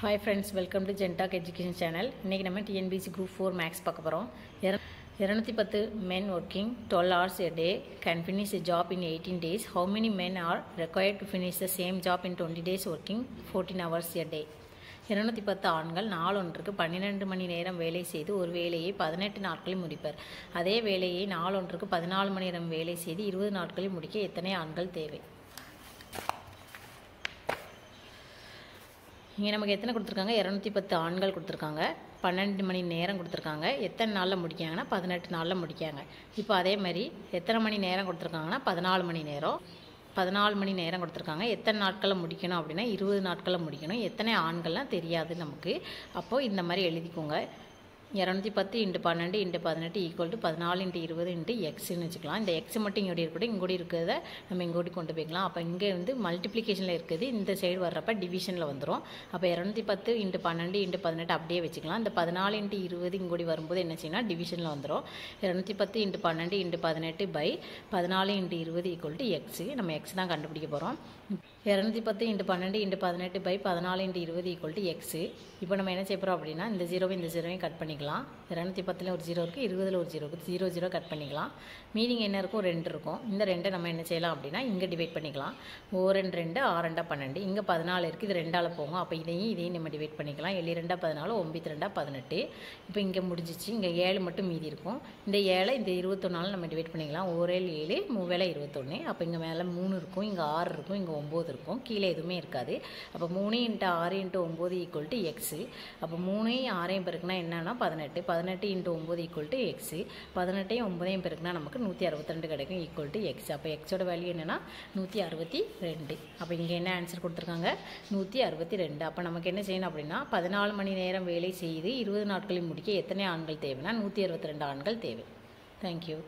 Hi friends, welcome to Gentalk Education Channel. இன்னைக்கு நம்ம TNPSC Group 4 Max பார்க்க போறோம். 210 men working 12 hours a day can finish a job in 18 days. How many men are required to finish the same job in 20 days working 14 hours a day? 210 ஆண்கள் நாளொன்றுக்கு 12 மணி நேரம் வேலை செய்து ஒரு வேலையை 18 நாட்களில் முடிப்பர். அதே வேலையை நாளொன்றுக்கு 14 மணி நேரம் வேலை செய்து 20 நாட்களில் முடிக்க எத்தனை ஆண்கள் தேவை? இங்கே நமக்கு எத்தனை கொடுத்துருக்காங்க? 210 ஆண்கள் கொடுத்துருக்காங்க, 12 மணி நேரம் கொடுத்துருக்காங்க. எத்தனை நாளில் முடிக்காங்கன்னா 18 நாளில் முடிக்காங்க. இப்போ அதே மாதிரி எத்தனை மணி நேரம் கொடுத்துருக்காங்கன்னா 14 மணி நேரம். 14 மணி நேரம் கொடுத்துருக்காங்க. எத்தனை நாட்களில் முடிக்கணும் அப்படின்னா 20 நாட்களில் முடிக்கணும். எத்தனை ஆண்கள்லாம் தெரியாது நமக்கு. அப்போது இந்த மாதிரி எழுதிக்கோங்க. 210 × 12 × 18 ஈக்குவல் டு 14 × 20 × எக்ஸ்ன்னு வச்சுக்கலாம். இந்த எக்ஸ் மட்டும் இங்கோடி இருக்கட்டும், இங்கோடி இருக்கிறத நம்ம இங்கோடி கொண்டு போய்க்கலாம். அப்போ இங்கே வந்து மல்டிப்ளிகேஷனில் இருக்குது, இந்த சைடு வர்றப்ப டிவிஷனில் வந்துடும். அப்போ 210 × 12 × 18 அப்படியே வச்சுக்கலாம். இந்த 14 × 20 இங்கோடி வரும்போது என்ன செய்யணும், டிவிஷனில் வந்துடும். 210 × 12 × 18 பை 14 × 20 ஈக்குவல் டு எக்ஸு. நம்ம எக்ஸ் தான் கண்டுபிடிக்க போகிறோம். 210 × 12 × 18 பை 14 × 20 ஈக்குவல் டு எக்ஸு. இப்போ நம்ம என்ன செய்ய போகிறோம் அப்படின்னா இந்த ஜீரோவை இந்த ஜீரோவையும் கட் பண்ணிக்கலாம். 210 ஒரு ஜீரோ இருக்குது, 20 ஒரு ஜீரோ இருக்குது, 0 0 கட் பண்ணிக்கலாம். மீனிங் என்ன இருக்கும், 2 இருக்கும். இந்த 2 நம்ம என்ன செய்யலாம் அப்படின்னா இங்கே டிவைட் பண்ணிக்கலாம். 2 2 6 2 12, இங்கே 14 இருக்குது, இது 2ஆல் போகும். அப்போ இதையும் நம்ம டிவைட் பண்ணிக்கலாம். 7 2 14, 9 2 18. இப்போ இங்கே முடிஞ்சிச்சு, இங்கே 7 மட்டும் மீதி இருக்கும். இந்த 7 இந்த 21 நம்ம டிவைட் பண்ணிக்கலாம். 1 7 3 21. அப்போ இங்கே மேலே 3 இருக்கும், இங்கே 6 இருக்கும், இங்கே 9 இருக்கும், கீழே எதுவுமே இருக்காது. அப்போ 3 × 6 × 9 ஈக்குவல் டு எக்ஸு. அப்போ 3 6 பெருக்குனா என்னன்னா 18. 18 × 9 ஈக்குவல் டு எக்ஸு. 18 9 பெருக்குனா நமக்கு 162 கிடைக்கும், ஈக்குவல் டு எக்ஸ். அப்போ எக்ஸோட வேல்யூ என்னென்னா 162. அப்போ இங்கே என்ன ஆன்சர் கொடுத்துருக்காங்க, 162. அப்போ நமக்கு என்ன செய்யணும் அப்படின்னா 14 மணி நேரம் வேலை செய்து 20 நாட்களில் முடிக்க எத்தனை ஆண்கள் தேவைன்னா 162 ஆண்கள் தேவை. தேங்க்யூ.